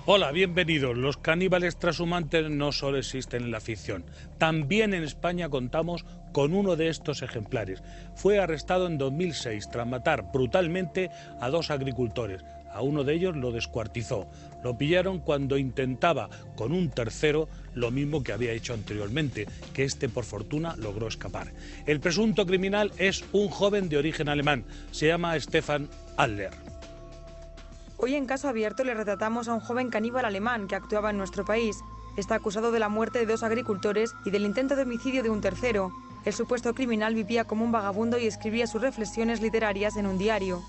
Hola, bienvenidos. Los caníbales trashumantes no solo existen en la ficción. También en España contamos con uno de estos ejemplares. Fue arrestado en 2006 tras matar brutalmente a dos agricultores. A uno de ellos lo descuartizó. Lo pillaron cuando intentaba con un tercero lo mismo que había hecho anteriormente, que este por fortuna logró escapar. El presunto criminal es un joven de origen alemán. Se llama Stefan Adler. Hoy en Caso Abierto le retratamos a un joven caníbal alemán que actuaba en nuestro país. Está acusado de la muerte de dos agricultores y del intento de homicidio de un tercero. El supuesto criminal vivía como un vagabundo y escribía sus reflexiones literarias en un diario.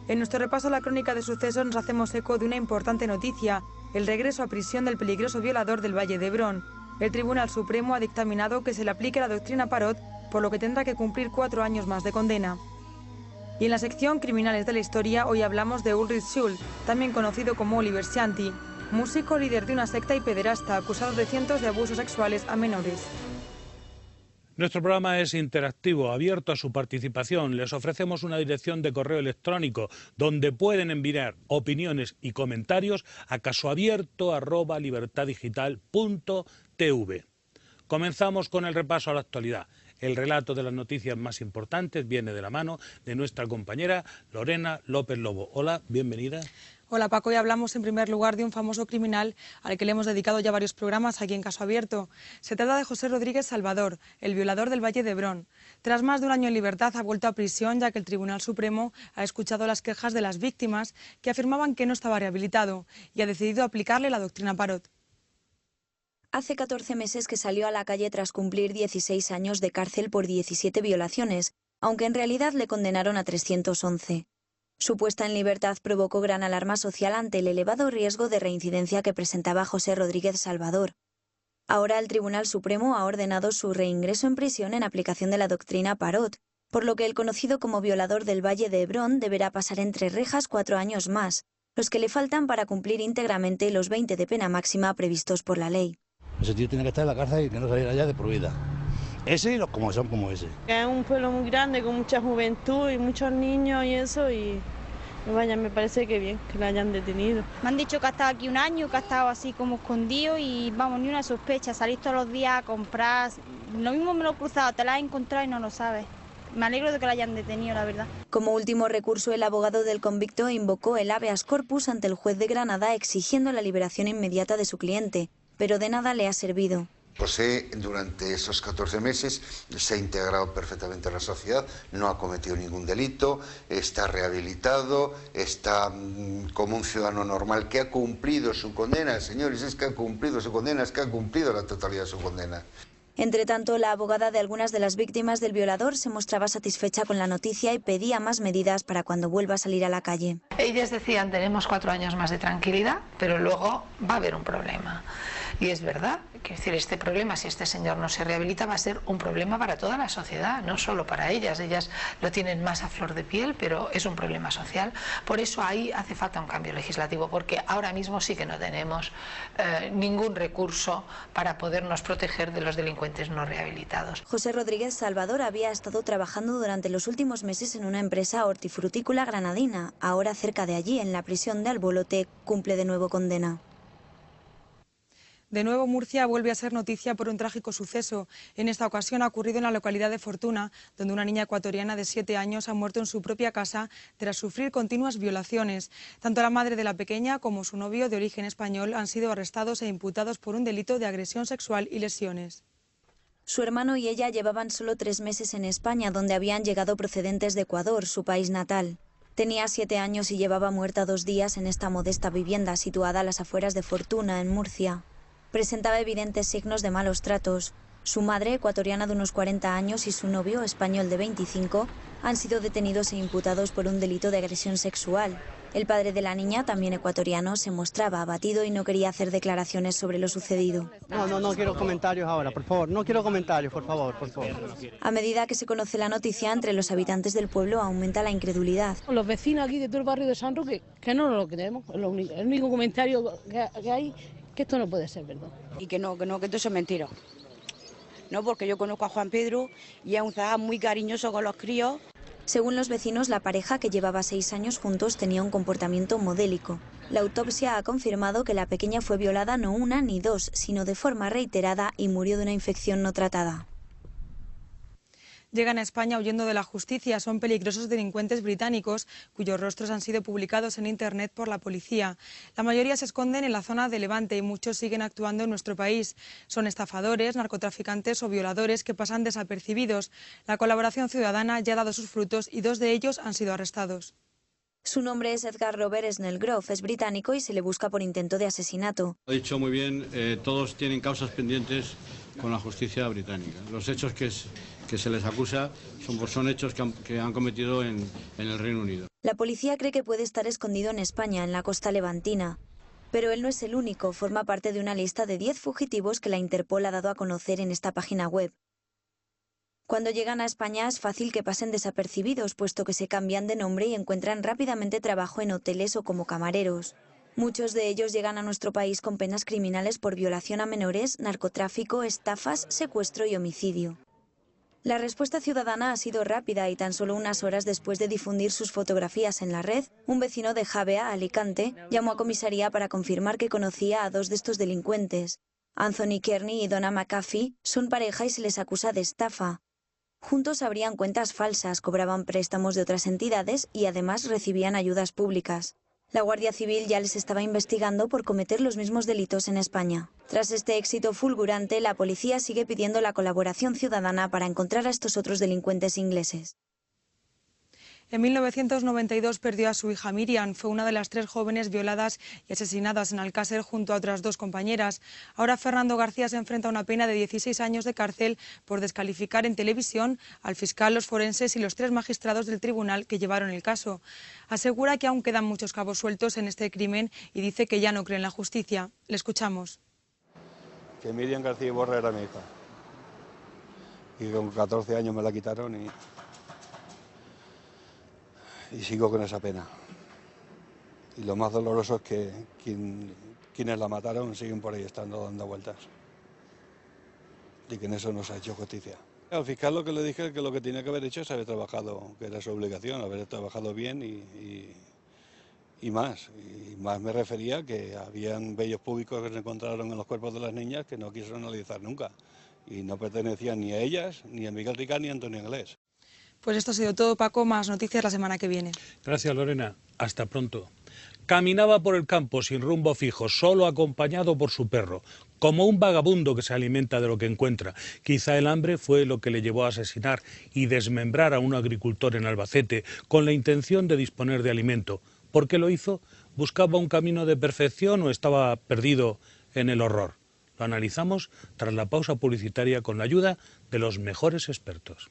En nuestro repaso a la crónica de sucesos nos hacemos eco de una importante noticia: el regreso a prisión del peligroso violador del Valle de Hebrón. El Tribunal Supremo ha dictaminado que se le aplique la doctrina Parot, por lo que tendrá que cumplir 4 años más de condena. Y en la sección Criminales de la Historia hoy hablamos de Ulrich Schul, también conocido como Oliver Shanti, músico, líder de una secta y pederasta acusado de cientos de abusos sexuales a menores. Nuestro programa es interactivo, abierto a su participación. Les ofrecemos una dirección de correo electrónico donde pueden enviar opiniones y comentarios a casoabierto@libertaddigital.tv. Comenzamos con el repaso a la actualidad. El relato de las noticias más importantes viene de la mano de nuestra compañera Lorena López Lobo. Hola, bienvenida. Hola Paco, hoy hablamos en primer lugar de un famoso criminal al que le hemos dedicado ya varios programas aquí en Caso Abierto. Se trata de José Rodríguez Salvador, el violador del Valle de Hebrón. Tras más de un año en libertad ha vuelto a prisión, ya que el Tribunal Supremo ha escuchado las quejas de las víctimas que afirmaban que no estaba rehabilitado y ha decidido aplicarle la doctrina Parot. Hace 14 meses que salió a la calle tras cumplir 16 años de cárcel por 17 violaciones, aunque en realidad le condenaron a 311. Su puesta en libertad provocó gran alarma social ante el elevado riesgo de reincidencia que presentaba José Rodríguez Salvador. Ahora el Tribunal Supremo ha ordenado su reingreso en prisión en aplicación de la doctrina Parot, por lo que el conocido como violador del Valle de Hebrón deberá pasar entre rejas 4 años más, los que le faltan para cumplir íntegramente los 20 de pena máxima previstos por la ley. Ese tío tiene que estar en la cárcel y que no saliera ya de por vida. Ese y los como son como ese. Es un pueblo muy grande, con mucha juventud y muchos niños y eso, y vaya, me parece que bien que lo hayan detenido. Me han dicho que ha estado aquí un año, que ha estado así como escondido y vamos, ni una sospecha, salir todos los días a comprar. Lo mismo me lo he cruzado, te la has encontrado y no lo sabes. Me alegro de que lo hayan detenido, la verdad. Como último recurso, el abogado del convicto invocó el habeas corpus ante el juez de Granada exigiendo la liberación inmediata de su cliente, pero de nada le ha servido. José, durante esos 14 meses, se ha integrado perfectamente a la sociedad, no ha cometido ningún delito, está rehabilitado, está como un ciudadano normal que ha cumplido su condena. Señores, es que ha cumplido su condena, es que ha cumplido la totalidad de su condena. Entre tanto, la abogada de algunas de las víctimas del violador se mostraba satisfecha con la noticia y pedía más medidas para cuando vuelva a salir a la calle. Ellas decían, tenemos 4 años más de tranquilidad, pero luego va a haber un problema. Y es verdad, quiero decir, este problema, si este señor no se rehabilita, va a ser un problema para toda la sociedad, no solo para ellas. Ellas lo tienen más a flor de piel, pero es un problema social. Por eso ahí hace falta un cambio legislativo, porque ahora mismo sí que no tenemos ningún recurso para podernos proteger de los delincuentes no rehabilitados. José Rodríguez Salvador había estado trabajando durante los últimos meses en una empresa hortifrutícola granadina. Ahora, cerca de allí, en la prisión de Albolote, cumple de nuevo condena. De nuevo, Murcia vuelve a ser noticia por un trágico suceso. En esta ocasión ha ocurrido en la localidad de Fortuna, donde una niña ecuatoriana de 7 años ha muerto en su propia casa tras sufrir continuas violaciones. Tanto la madre de la pequeña como su novio de origen español han sido arrestados e imputados por un delito de agresión sexual y lesiones. Su hermano y ella llevaban solo 3 meses en España, donde habían llegado procedentes de Ecuador, su país natal. Tenía 7 años y llevaba muerta 2 días en esta modesta vivienda situada a las afueras de Fortuna, en Murcia. Presentaba evidentes signos de malos tratos. Su madre, ecuatoriana de unos 40 años, y su novio, español de 25, han sido detenidos e imputados por un delito de agresión sexual. El padre de la niña, también ecuatoriano, se mostraba abatido y no quería hacer declaraciones sobre lo sucedido. No quiero comentarios ahora, por favor. No quiero comentarios, por favor. A medida que se conoce la noticia, entre los habitantes del pueblo aumenta la incredulidad. Los vecinos aquí de todo el barrio de San Roque, que no lo creemos. El único comentario que hay, que esto no puede ser verdad. Y que todo eso es mentira. No, porque yo conozco a Juan Pedro y es un zagal muy cariñoso con los críos. Según los vecinos, la pareja, que llevaba 6 años juntos, tenía un comportamiento modélico. La autopsia ha confirmado que la pequeña fue violada no una ni dos, sino de forma reiterada y murió de una infección no tratada. Llegan a España huyendo de la justicia. Son peligrosos delincuentes británicos cuyos rostros han sido publicados en Internet por la policía. La mayoría se esconden en la zona de Levante y muchos siguen actuando en nuestro país. Son estafadores, narcotraficantes o violadores que pasan desapercibidos. La colaboración ciudadana ya ha dado sus frutos y 2 de ellos han sido arrestados. Su nombre es Edgar Robert Snellgrove, es británico y se le busca por intento de asesinato. Lo ha dicho muy bien, todos tienen causas pendientes con la justicia británica. Los hechos que se les acusa son hechos que han cometido en el Reino Unido. La policía cree que puede estar escondido en España, en la costa levantina. Pero él no es el único, forma parte de una lista de 10 fugitivos que la Interpol ha dado a conocer en esta página web. Cuando llegan a España es fácil que pasen desapercibidos, puesto que se cambian de nombre y encuentran rápidamente trabajo en hoteles o como camareros. Muchos de ellos llegan a nuestro país con penas criminales por violación a menores, narcotráfico, estafas, secuestro y homicidio. La respuesta ciudadana ha sido rápida y tan solo unas horas después de difundir sus fotografías en la red, un vecino de Javea, Alicante, llamó a comisaría para confirmar que conocía a 2 de estos delincuentes. Anthony Kearney y Donna McAfee son pareja y se les acusa de estafa. Juntos abrían cuentas falsas, cobraban préstamos de otras entidades y además recibían ayudas públicas. La Guardia Civil ya les estaba investigando por cometer los mismos delitos en España. Tras este éxito fulgurante, la policía sigue pidiendo la colaboración ciudadana para encontrar a estos otros delincuentes ingleses. En 1992 perdió a su hija Miriam. Fue una de las 3 jóvenes violadas y asesinadas en Alcácer junto a otras 2 compañeras. Ahora Fernando García se enfrenta a una pena de 16 años de cárcel por descalificar en televisión al fiscal, los forenses y los 3 magistrados del tribunal que llevaron el caso. Asegura que aún quedan muchos cabos sueltos en este crimen y dice que ya no cree en la justicia. Le escuchamos. Que Miriam García Iborra era mi hija. Y con 14 años me la quitaron y sigo con esa pena. Y lo más doloroso es que quienes la mataron siguen por ahí estando dando vueltas. Y que en eso no se ha hecho justicia. Al fiscal lo que le dije es que lo que tenía que haber hecho es haber trabajado, que era su obligación, haber trabajado bien y más. Y más me refería que habían vellos públicos que se encontraron en los cuerpos de las niñas que no quiso analizar nunca. Y no pertenecían ni a ellas, ni a Miguel Ricard, ni a Antonio Inglés. Pues esto ha sido todo, Paco. Más noticias la semana que viene. Gracias, Lorena. Hasta pronto. Caminaba por el campo sin rumbo fijo, solo acompañado por su perro, como un vagabundo que se alimenta de lo que encuentra. Quizá el hambre fue lo que le llevó a asesinar y desmembrar a un agricultor en Albacete con la intención de disponer de alimento. ¿Por qué lo hizo? ¿Buscaba un camino de perfección o estaba perdido en el horror? Lo analizamos tras la pausa publicitaria con la ayuda de los mejores expertos.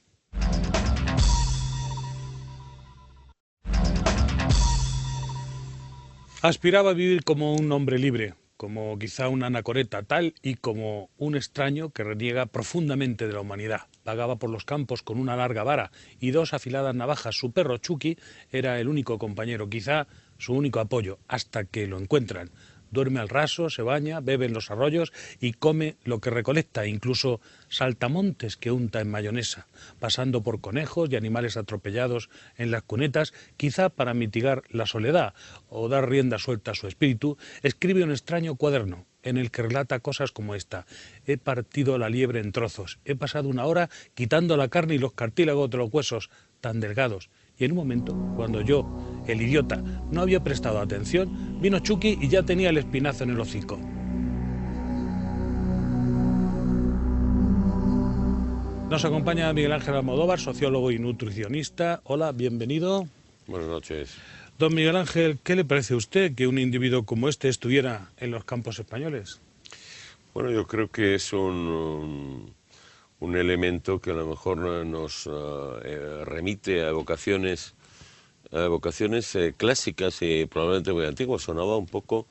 Aspiraba a vivir como un hombre libre, como quizá una anacoreta, tal y como un extraño que reniega profundamente de la humanidad. Vagaba por los campos con una larga vara y 2 afiladas navajas. Su perro Chucky era el único compañero, quizá su único apoyo, hasta que lo encuentran. Duerme al raso, se baña, bebe en los arroyos y come lo que recolecta, incluso saltamontes que unta en mayonesa, pasando por conejos y animales atropellados en las cunetas, quizá para mitigar la soledad o dar rienda suelta a su espíritu. Escribe un extraño cuaderno en el que relata cosas como esta: he partido la liebre en trozos, he pasado 1 hora quitando la carne y los cartílagos de los huesos tan delgados. Y en un momento, cuando yo, el idiota, no había prestado atención, vino Chucky y ya tenía el espinazo en el hocico. Nos acompaña Miguel Ángel Almodóvar, sociólogo y nutricionista. Hola, bienvenido. Buenas noches. Don Miguel Ángel, ¿qué le parece a usted que un individuo como este estuviera en los campos españoles? Bueno, yo creo que es un elemento que a lo mejor nos remite a evocaciones clásicas y probablemente muy antiguas. Sonaba un poco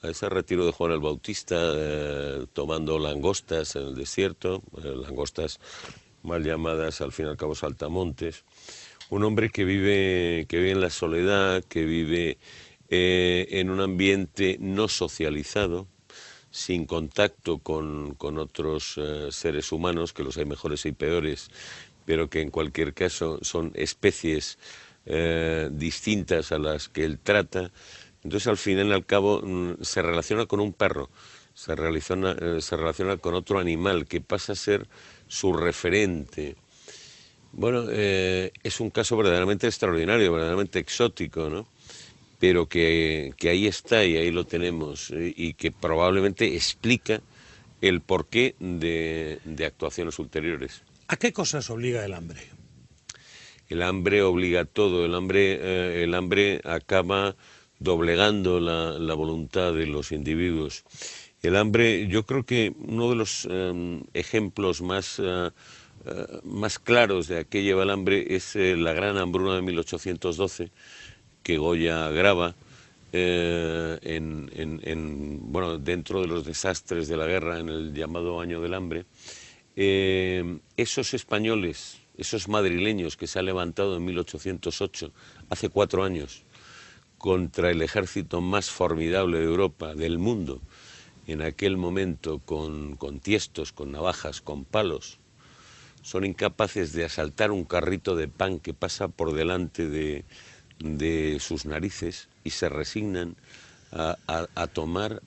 a ese retiro de Juan el Bautista, tomando langostas en el desierto, langostas mal llamadas al fin y al cabo saltamontes. Un hombre que vive en la soledad, que vive en un ambiente no socializado, sin contacto con otros seres humanos, que los hay mejores y peores, pero que en cualquier caso son especies distintas a las que él trata. Entonces, al fin y al cabo, se relaciona con un perro, se relaciona con otro animal que pasa a ser su referente. Bueno, es un caso verdaderamente extraordinario, verdaderamente exótico, ¿no? Pero que ahí está y ahí lo tenemos, y que probablemente explica el porqué de actuaciones ulteriores. ¿A qué cosas obliga el hambre? El hambre obliga a todo, el hambre acaba doblegando la voluntad de los individuos. El hambre, yo creo que uno de los ejemplos más claros de a qué lleva el hambre es la gran hambruna de 1812, que Goya graba dentro de los desastres de la guerra, en el llamado Año del Hambre. Esos españoles, esos madrileños que se han levantado en 1808, hace 4 años, contra el ejército más formidable de Europa, del mundo, en aquel momento con tiestos, con navajas, con palos, son incapaces de asaltar un carrito de pan que pasa por delante de sus narices y se resignan a tomar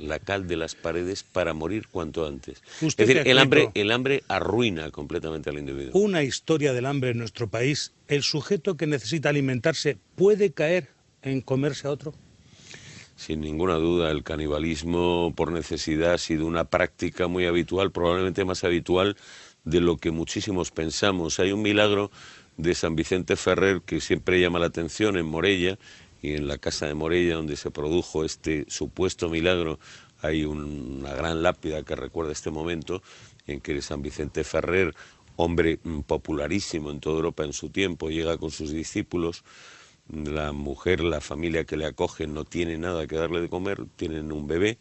la cal de las paredes para morir cuanto antes. Es decir, el hambre arruina completamente al individuo. Una historia del hambre en nuestro país. ¿El sujeto que necesita alimentarse puede caer en comerse a otro? Sin ninguna duda, el canibalismo por necesidad ha sido una práctica muy habitual, probablemente más habitual de lo que muchísimos pensamos. Hay un milagro de San Vicente Ferrer que siempre llama la atención en Morella, y en la casa de Morella, donde se produjo este supuesto milagro, hay una gran lápida que recuerda este momento en que San Vicente Ferrer, hombre popularísimo en toda Europa en su tiempo, llega con sus discípulos. La mujer, la familia que le acoge no tiene nada que darle de comer, tienen un bebé.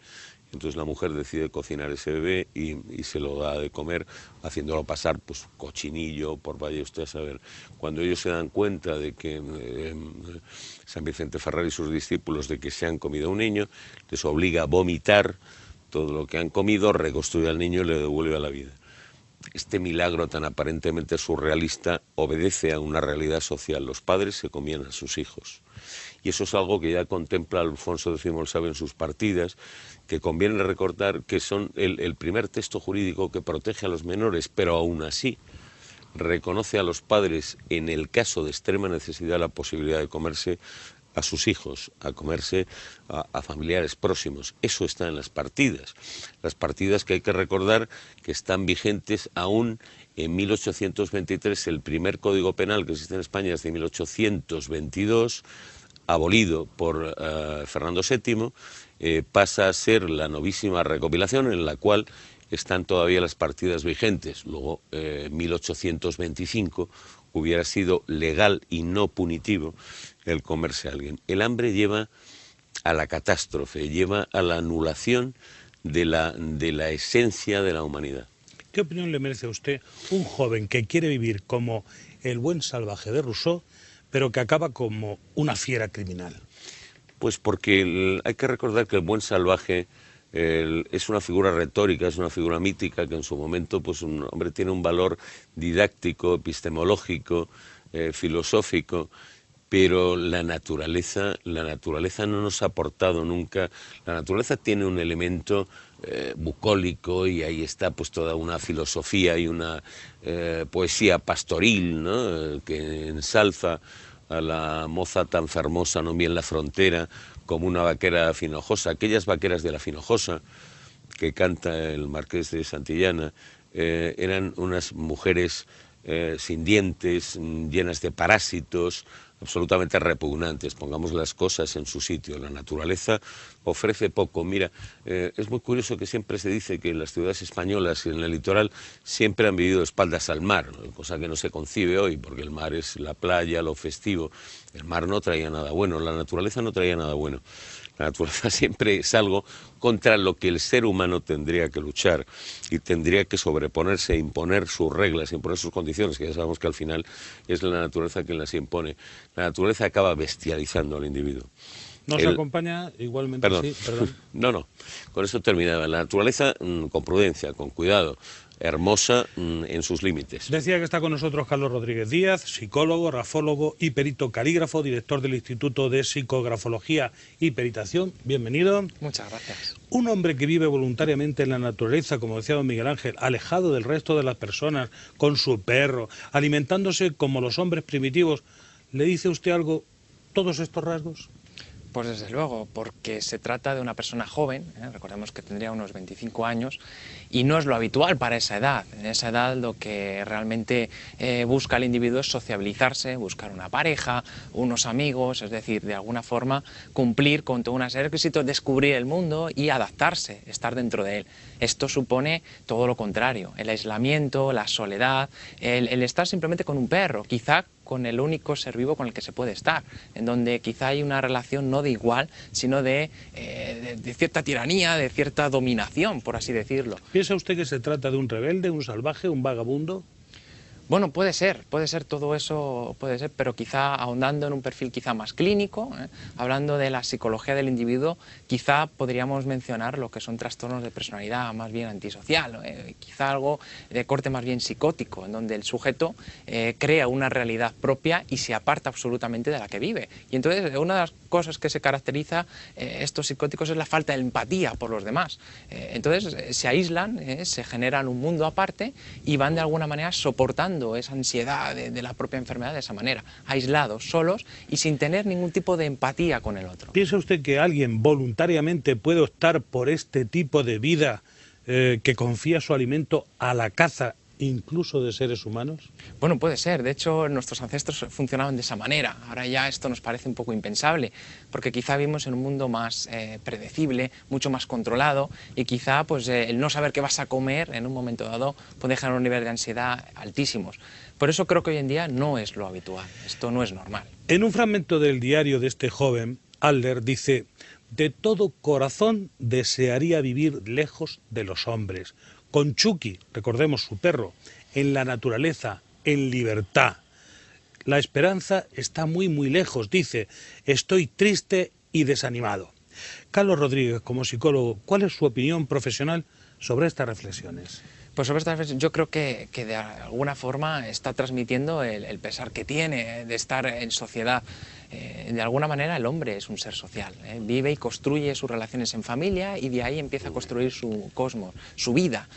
Entonces la mujer decide cocinar ese bebé y se lo da de comer, haciéndolo pasar pues cochinillo, por vaya usted a saber. Cuando ellos se dan cuenta de que San Vicente Ferrer y sus discípulos de que se han comido a un niño, les obliga a vomitar todo lo que han comido, reconstruye al niño y le devuelve a la vida. Este milagro tan aparentemente surrealista obedece a una realidad social. Los padres se comían a sus hijos. Y eso es algo que ya contempla Alfonso X el Sabio en sus partidas, que conviene recordar que son el primer texto jurídico que protege a los menores, pero aún así reconoce a los padres, en el caso de extrema necesidad, la posibilidad de comerse a sus hijos, a comerse a familiares próximos. Eso está en las partidas que hay que recordar que están vigentes aún en 1823, el primer Código Penal que existe en España es de 1822, abolido por Fernando VII, pasa a ser la novísima recopilación en la cual están todavía las partidas vigentes. Luego, en 1825, hubiera sido legal y no punitivo el comerse a alguien. El hambre lleva a la catástrofe, lleva a la anulación de la esencia de la humanidad. ¿Qué opinión le merece a usted un joven que quiere vivir como el buen salvaje de Rousseau, pero que acaba como una fiera criminal? Pues porque hay que recordar que el buen salvaje es una figura retórica, es una figura mítica que en su momento pues un hombre tiene un valor didáctico, epistemológico, filosófico, pero la naturaleza no nos ha aportado nunca. La naturaleza tiene un elemento bucólico y ahí está pues toda una filosofía y una poesía pastoril, ¿no? Que ensalza a la moza tan fermosa, no bien la frontera, como una vaquera finojosa. Aquellas vaqueras de la Finojosa que canta el Marqués de Santillana eran unas mujeres sin dientes, llenas de parásitos, absolutamente repugnantes. Pongamos las cosas en su sitio. La naturaleza ofrece poco. Mira, es muy curioso que siempre se dice que en las ciudades españolas y en el litoral siempre han vivido espaldas al mar, ¿no? Cosa que no se concibe hoy, porque el mar es la playa, lo festivo. El mar no traía nada bueno, la naturaleza no traía nada bueno. La naturaleza siempre es algo contra lo que el ser humano tendría que luchar y tendría que sobreponerse, imponer sus reglas, imponer sus condiciones, que ya sabemos que al final es la naturaleza quien las impone. La naturaleza acaba bestializando al individuo. ¿Nos acompaña igualmente? Perdón. Sí, perdón. No, con eso terminaba. La naturaleza, con prudencia, con cuidado, hermosa en sus límites. Decía que está con nosotros Carlos Rodríguez Díaz, psicólogo, grafólogo y perito calígrafo, director del Instituto de Psicografología y Peritación. Bienvenido. Muchas gracias. Un hombre que vive voluntariamente en la naturaleza, como decía don Miguel Ángel, alejado del resto de las personas, con su perro, alimentándose como los hombres primitivos, ¿le dice usted algo, todos estos rasgos? Pues desde luego, porque se trata de una persona joven, recordemos que tendría unos 25 años, y no es lo habitual para esa edad. En esa edad lo que realmente busca el individuo es sociabilizarse, buscar una pareja, unos amigos, es decir, de alguna forma cumplir con toda una serie de requisitos, descubrir el mundo y adaptarse, estar dentro de él. Esto supone todo lo contrario, el aislamiento, la soledad, el estar simplemente con un perro, quizá con el único ser vivo con el que se puede estar, en donde quizá hay una relación no de igual, sino de cierta tiranía, de cierta dominación, por así decirlo. ¿Piensa usted que se trata de un rebelde, un salvaje, un vagabundo? Bueno, puede ser todo eso, puede ser, pero quizá ahondando en un perfil quizá más clínico, hablando de la psicología del individuo, quizá podríamos mencionar lo que son trastornos de personalidad más bien antisocial, quizá algo de corte más bien psicótico, en donde el sujeto crea una realidad propia y se aparta absolutamente de la que vive. Y entonces una de las cosas que se caracteriza estos psicóticos es la falta de empatía por los demás. Entonces se aíslan, se generan un mundo aparte y van de alguna manera soportando esa ansiedad de la propia enfermedad de esa manera, aislados, solos y sin tener ningún tipo de empatía con el otro. ¿Piensa usted que alguien voluntariamente puede optar por este tipo de vida que confía su alimento a la caza, incluso de seres humanos? Bueno, puede ser. De hecho, nuestros ancestros funcionaban de esa manera. Ahora ya esto nos parece un poco impensable, porque quizá vivimos en un mundo más predecible, mucho más controlado, y quizá pues, el no saber qué vas a comer en un momento dado puede generar un nivel de ansiedad altísimos. Por eso creo que hoy en día no es lo habitual. Esto no es normal. En un fragmento del diario de este joven, Adler dice: de todo corazón desearía vivir lejos de los hombres, con Chucky, recordemos su perro, en la naturaleza, en libertad. La esperanza está muy lejos, dice, estoy triste y desanimado. Carlos Rodríguez, como psicólogo, ¿cuál es su opinión profesional sobre estas reflexiones? Pues sobre esta reflexión yo creo que de alguna forma está transmitiendo el pesar que tiene de estar en sociedad. De alguna manera el hombre es un ser social, vive y construye sus relaciones en familia y de ahí empieza a construir su cosmos, su vida.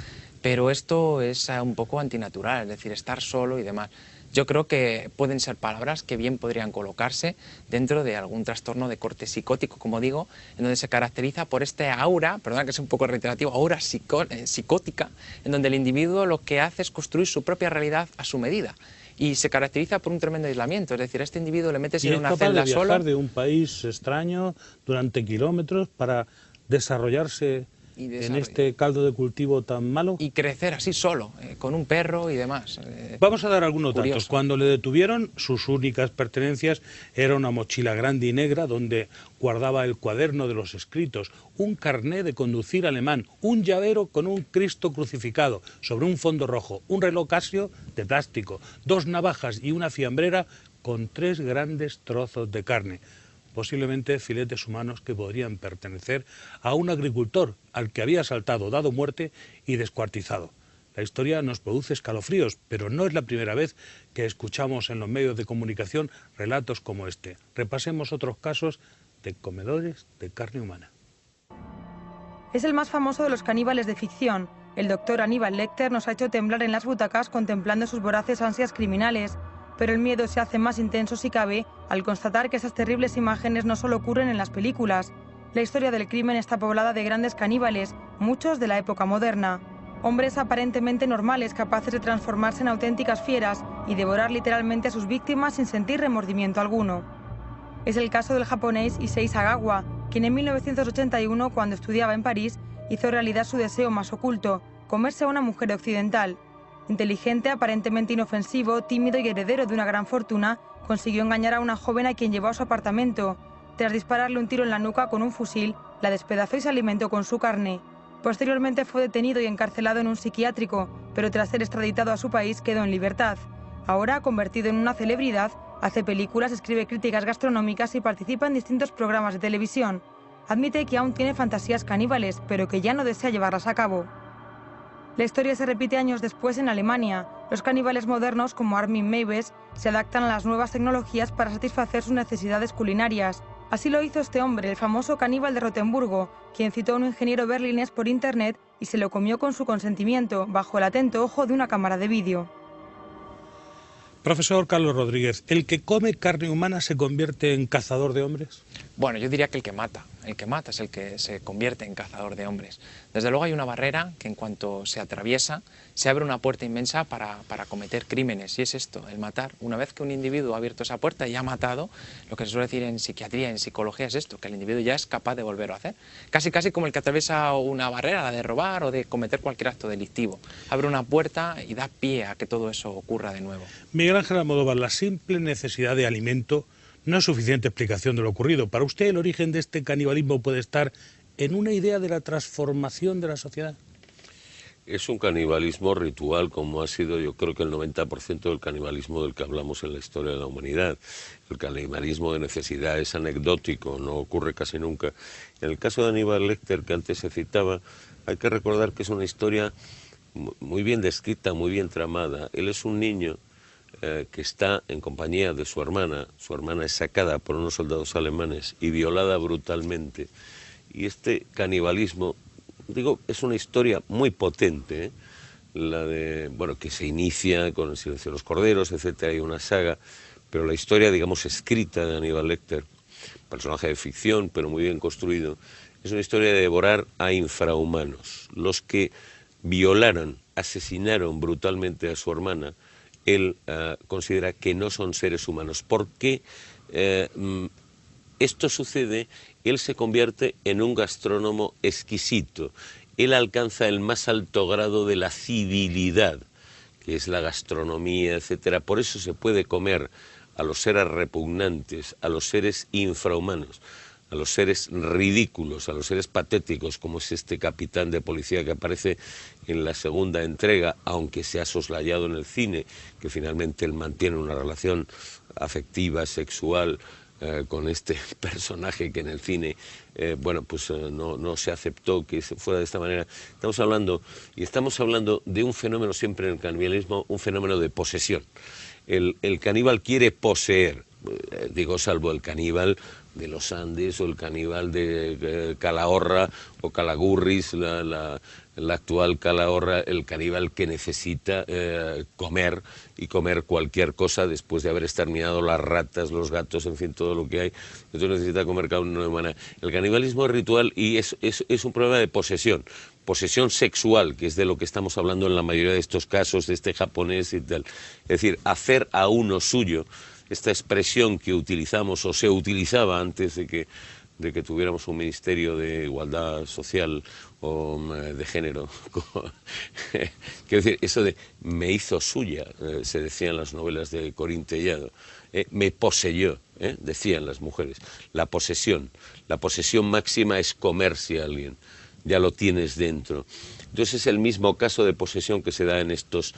Pero esto es un poco antinatural, es decir, estar solo y demás. Yo creo que pueden ser palabras que bien podrían colocarse dentro de algún trastorno de corte psicótico, como digo, en donde se caracteriza por este aura, perdona que sea un poco reiterativo, aura psicótica, en donde el individuo lo que hace es construir su propia realidad a su medida. Y se caracteriza por un tremendo aislamiento, es decir, a este individuo le metes en una celda solo. ¿Y es capaz de viajar de un país extraño durante kilómetros para desarrollarse en este caldo de cultivo tan malo? Y crecer así solo, con un perro y demás. Vamos a dar algunos datos. Cuando le detuvieron, sus únicas pertenencias era una mochila grande y negra donde guardaba el cuaderno de los escritos, un carné de conducir alemán, un llavero con un Cristo crucificado sobre un fondo rojo, un reloj Casio de plástico, 2 navajas y una fiambrera con 3 grandes trozos de carne. Posiblemente filetes humanos que podrían pertenecer a un agricultor al que había asaltado, dado muerte y descuartizado. La historia nos produce escalofríos, pero no es la primera vez que escuchamos en los medios de comunicación relatos como este. Repasemos otros casos de comedores de carne humana. Es el más famoso de los caníbales de ficción. El doctor Aníbal Lecter nos ha hecho temblar en las butacas contemplando sus voraces ansias criminales. Pero el miedo se hace más intenso si cabe al constatar que esas terribles imágenes no solo ocurren en las películas. La historia del crimen está poblada de grandes caníbales, muchos de la época moderna. Hombres aparentemente normales capaces de transformarse en auténticas fieras y devorar literalmente a sus víctimas sin sentir remordimiento alguno. Es el caso del japonés Issei Sagawa, quien en 1981, cuando estudiaba en París, hizo realidad su deseo más oculto, comerse a una mujer occidental. Inteligente, aparentemente inofensivo, tímido y heredero de una gran fortuna, consiguió engañar a una joven a quien llevó a su apartamento. Tras dispararle un tiro en la nuca con un fusil, la despedazó y se alimentó con su carne. Posteriormente fue detenido y encarcelado en un psiquiátrico, pero tras ser extraditado a su país quedó en libertad. Ahora, convertido en una celebridad, hace películas, escribe críticas gastronómicas y participa en distintos programas de televisión. Admite que aún tiene fantasías caníbales, pero que ya no desea llevarlas a cabo. La historia se repite años después en Alemania. Los caníbales modernos, como Armin Meiwes, se adaptan a las nuevas tecnologías para satisfacer sus necesidades culinarias. Así lo hizo este hombre, el famoso caníbal de Rotemburgo, quien citó a un ingeniero berlinés por internet y se lo comió con su consentimiento, bajo el atento ojo de una cámara de vídeo. Profesor Carlos Rodríguez, ¿el que come carne humana se convierte en cazador de hombres? Bueno, yo diría que el que mata es el que se convierte en cazador de hombres. Desde luego hay una barrera que en cuanto se atraviesa, se abre una puerta inmensa para cometer crímenes, y es esto, el matar. Una vez que un individuo ha abierto esa puerta y ha matado, lo que se suele decir en psiquiatría, en psicología, es esto, que el individuo ya es capaz de volverlo a hacer. Casi como el que atraviesa una barrera, la de robar o de cometer cualquier acto delictivo. Abre una puerta y da pie a que todo eso ocurra de nuevo. Miguel Ángel Almodóvar, la simple necesidad de alimento no es suficiente explicación de lo ocurrido. ¿Para usted el origen de este canibalismo puede estar en una idea de la transformación de la sociedad? Es un canibalismo ritual, como ha sido, yo creo que el 90% del canibalismo del que hablamos en la historia de la humanidad. El canibalismo de necesidad es anecdótico, no ocurre casi nunca. En el caso de Aníbal Lecter, que antes se citaba, hay que recordar que es una historia muy bien descrita, muy bien tramada. Él es un niño que está en compañía de su hermana es sacada por unos soldados alemanes y violada brutalmente, y este canibalismo, digo, es una historia muy potente, la de, bueno, que se inicia con El silencio de los corderos, etcétera, hay una saga, pero la historia, digamos, escrita de Aníbal Lecter, personaje de ficción, pero muy bien construido, es una historia de devorar a infrahumanos, los que violaron, asesinaron brutalmente a su hermana. Él considera que no son seres humanos. ¿Por qué esto sucede? Él se convierte en un gastrónomo exquisito. Él alcanza el más alto grado de la civilidad, que es la gastronomía, etcétera. Por eso se puede comer a los seres repugnantes, a los seres infrahumanos, a los seres ridículos, a los seres patéticos, como es este capitán de policía que aparece en la segunda entrega, aunque se ha soslayado en el cine, que finalmente él mantiene una relación afectiva, sexual, con este personaje que en el cine, bueno, pues no se aceptó que fuera de esta manera. Estamos hablando de un fenómeno siempre en el canibalismo, un fenómeno de posesión. El caníbal quiere poseer, digo, salvo el caníbal de los Andes o el caníbal de Calahorra o Calagurris, la actual Calahorra, el caníbal que necesita comer y comer cualquier cosa después de haber exterminado las ratas, los gatos, en fin, todo lo que hay. Entonces necesita comer carne humana. El canibalismo es ritual y es un problema de posesión sexual, que es de lo que estamos hablando en la mayoría de estos casos, de este japonés y tal. Es decir, hacer a uno suyo, esta expresión que utilizamos o se utilizaba antes de que tuviéramos un ministerio de igualdad social o de género. Quiero decir, eso de me hizo suya, se decía en las novelas de Corín Tellado, me poseyó, decían las mujeres. La posesión máxima es comerse a alguien, ya lo tienes dentro. Entonces es el mismo caso de posesión que se da en estos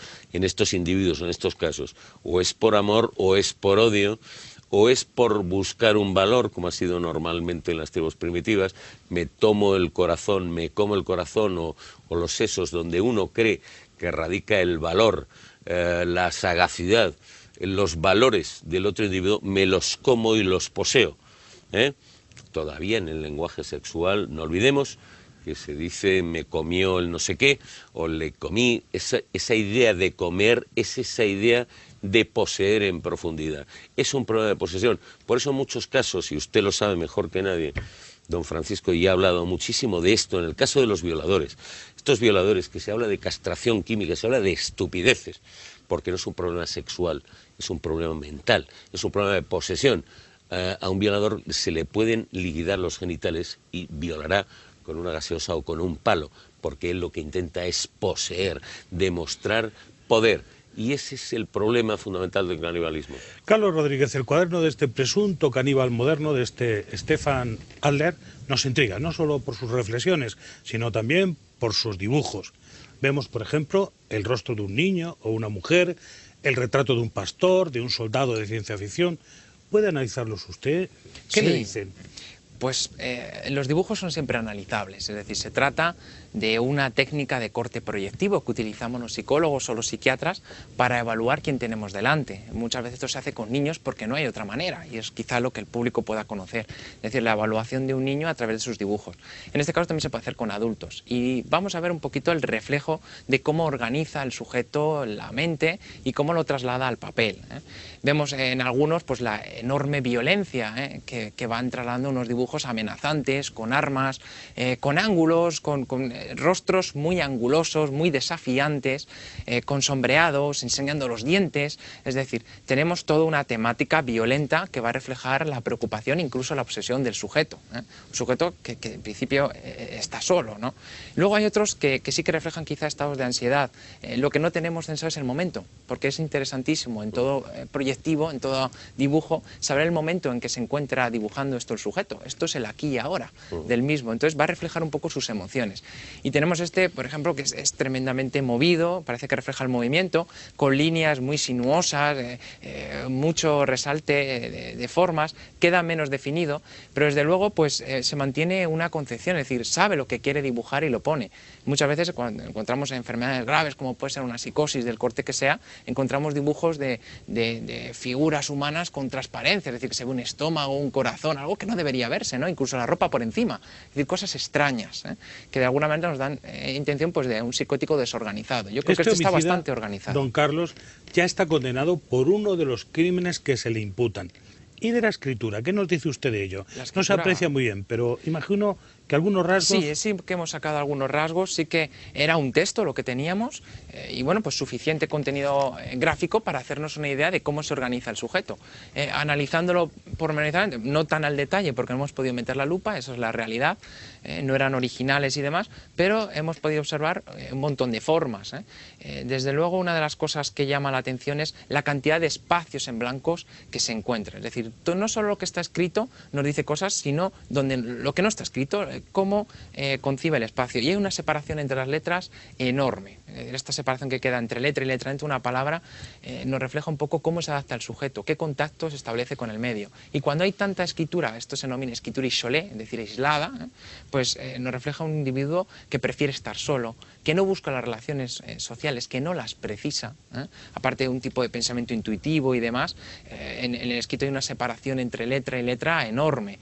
individuos, en estos casos. O es por amor, o es por odio, o es por buscar un valor, como ha sido normalmente en las tribus primitivas. Me tomo el corazón, me como el corazón, o los sesos, donde uno cree que radica el valor, la sagacidad, los valores del otro individuo, me los como y los poseo. Todavía en el lenguaje sexual, no olvidemos que se dice me comió el no sé qué, o le comí. Esa idea de comer es esa idea de poseer en profundidad. Es un problema de posesión. Por eso en muchos casos, y usted lo sabe mejor que nadie, don Francisco, y ha hablado muchísimo de esto, en el caso de los violadores, estos violadores que se habla de castración química, se habla de estupideces, porque no es un problema sexual, es un problema mental, es un problema de posesión. A un violador se le pueden liquidar los genitales y violará con una gaseosa o con un palo, porque él lo que intenta es poseer, demostrar poder. Y ese es el problema fundamental del canibalismo. Carlos Rodríguez, el cuaderno de este presunto caníbal moderno, de este Stefan Adler, nos intriga, no solo por sus reflexiones, sino también por sus dibujos. Vemos, por ejemplo, el rostro de un niño o una mujer, el retrato de un pastor, de un soldado de ciencia ficción. ¿Puede analizarlos usted? ¿Qué le dicen? Pues los dibujos son siempre analizables, es decir, se trata de una técnica de corte proyectivo que utilizamos los psicólogos o los psiquiatras para evaluar quién tenemos delante. Muchas veces esto se hace con niños porque no hay otra manera y es quizá lo que el público pueda conocer, es decir, la evaluación de un niño a través de sus dibujos. En este caso también se puede hacer con adultos y vamos a ver un poquito el reflejo de cómo organiza el sujeto la mente y cómo lo traslada al papel. Vemos en algunos pues la enorme violencia que van trasladando unos dibujos amenazantes, con armas, con ángulos, con rostros muy angulosos, muy desafiantes, con sombreados, enseñando los dientes. Es decir, tenemos toda una temática violenta que va a reflejar la preocupación, incluso la obsesión del sujeto. Un sujeto que en principio está solo, ¿no? Luego hay otros que sí que reflejan quizá estados de ansiedad. Lo que no tenemos censado es el momento, porque es interesantísimo en todo proyectivo, en todo dibujo, saber el momento en que se encuentra dibujando esto el sujeto. Esto es el aquí y ahora del mismo, entonces va a reflejar un poco sus emociones. Y tenemos este, por ejemplo, que es tremendamente movido, parece que refleja el movimiento, con líneas muy sinuosas, mucho resalte de formas, queda menos definido, pero desde luego pues se mantiene una concepción, es decir, sabe lo que quiere dibujar y lo pone. Muchas veces cuando encontramos enfermedades graves, como puede ser una psicosis del corte que sea, encontramos dibujos de figuras humanas con transparencia, es decir, que se ve un estómago, un corazón, algo que no debería verse, ¿no? Incluso la ropa por encima, es decir, cosas extrañas, que de alguna manera nos dan intención pues, de un psicótico desorganizado. Yo creo que esto está bastante organizado. Don Carlos ya está condenado por uno de los crímenes que se le imputan. ¿Y de la escritura? ¿Qué nos dice usted de ello? No se aprecia muy bien, pero imagino que algunos rasgos... Sí que hemos sacado algunos rasgos, sí que era un texto lo que teníamos y bueno, pues suficiente contenido gráfico para hacernos una idea de cómo se organiza el sujeto. Analizándolo pormenorizadamente, no tan al detalle porque no hemos podido meter la lupa, eso es la realidad, no eran originales y demás, pero hemos podido observar un montón de formas. Desde luego una de las cosas que llama la atención es la cantidad de espacios en blancos que se encuentran, es decir, no solo lo que está escrito nos dice cosas, sino donde lo que no está escrito, cómo concibe el espacio. Y hay una separación entre las letras enorme. Esta separación que queda entre letra y letra, entre una palabra, nos refleja un poco cómo se adapta el sujeto, qué contacto se establece con el medio. Y cuando hay tanta escritura, esto se denomina escritura isolé, es decir, aislada, pues nos refleja un individuo que prefiere estar solo, que no busca las relaciones sociales, que no las precisa, aparte de un tipo de pensamiento intuitivo y demás, en el escrito hay una separación entre letra y letra enorme.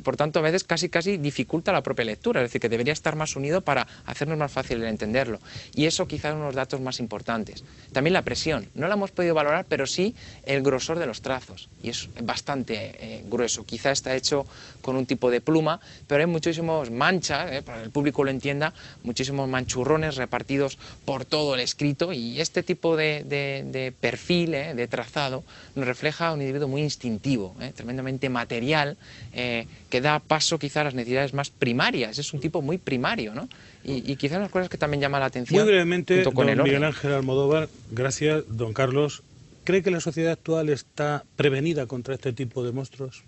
Por tanto, a veces casi dificulta la propia lectura, es decir, que debería estar más unido para hacernos más fácil el entenderlo. Y eso quizás es uno de los datos más importantes. También la presión, no la hemos podido valorar, pero sí el grosor de los trazos, y es bastante grueso. Quizá está hecho con un tipo de pluma, pero hay muchísimos manchas, para que el público lo entienda, muchísimos manchurrones repartidos por todo el escrito, y este tipo de perfil, de trazado, nos refleja un individuo muy instintivo, tremendamente material, que da paso quizá a las necesidades más primarias. Es un tipo muy primario, ¿no? Y quizás unas cosas que también llama la atención. Muy brevemente, don Miguel Ángel Almodóvar, gracias, don Carlos. ¿Cree que la sociedad actual está prevenida contra este tipo de monstruos?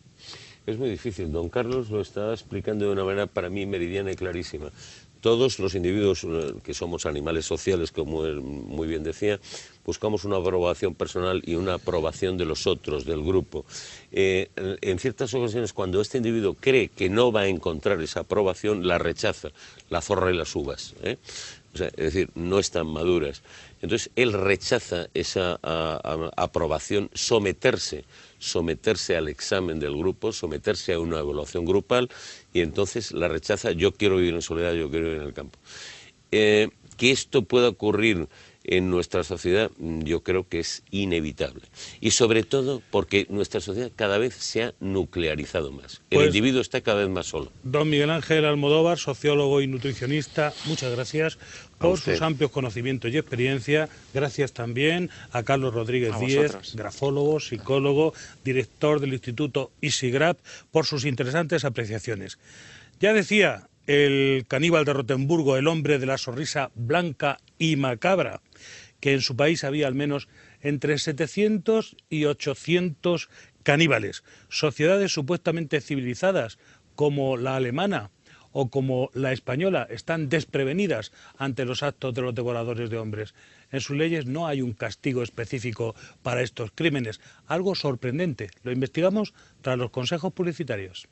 Es muy difícil. Don Carlos lo está explicando de una manera para mí meridiana y clarísima. Todos los individuos que somos animales sociales, como él muy bien decía, buscamos una aprobación personal y una aprobación de los otros, del grupo. En ciertas ocasiones, cuando este individuo cree que no va a encontrar esa aprobación, la rechaza, la zorra y las uvas. O sea, es decir, no están maduras. Entonces, él rechaza esa aprobación, someterse al examen del grupo, someterse a una evaluación grupal, y entonces la rechaza. Yo quiero vivir en soledad, yo quiero vivir en el campo. Que esto pueda ocurrir en nuestra sociedad, yo creo que es inevitable. Y sobre todo porque nuestra sociedad cada vez se ha nuclearizado más. El individuo está cada vez más solo. Don Miguel Ángel Almodóvar, sociólogo y nutricionista, muchas gracias por sus amplios conocimientos y experiencia. Gracias también a Carlos Rodríguez Díez, grafólogo, psicólogo, director del Instituto ISIGRAP, por sus interesantes apreciaciones. Ya decía el caníbal de Rotemburgo, el hombre de la sonrisa blanca y macabra, que en su país había al menos entre 700 y 800 caníbales. Sociedades supuestamente civilizadas, como la alemana o como la española, están desprevenidas ante los actos de los devoradores de hombres. En sus leyes no hay un castigo específico para estos crímenes. Algo sorprendente. Lo investigamos tras los consejos publicitarios.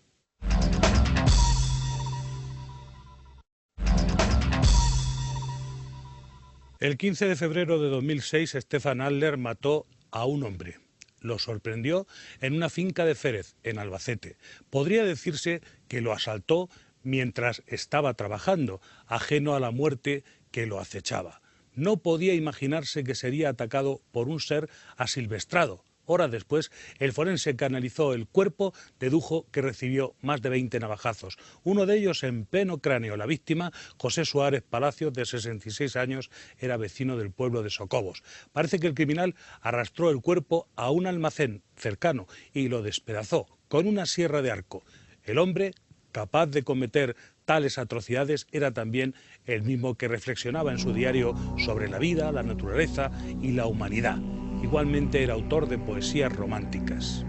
El 15 de febrero de 2006, Stefan Adler mató a un hombre. Lo sorprendió en una finca de Férez, en Albacete. Podría decirse que lo asaltó mientras estaba trabajando, ajeno a la muerte que lo acechaba. No podía imaginarse que sería atacado por un ser asilvestrado. Horas después, el forense que analizó el cuerpo dedujo que recibió más de 20 navajazos, uno de ellos en pleno cráneo. La víctima, José Suárez Palacios, de 66 años, era vecino del pueblo de Socobos. Parece que el criminal arrastró el cuerpo a un almacén cercano y lo despedazó con una sierra de arco. El hombre, capaz de cometer tales atrocidades, era también el mismo que reflexionaba en su diario sobre la vida, la naturaleza y la humanidad. Igualmente era autor de poesías románticas.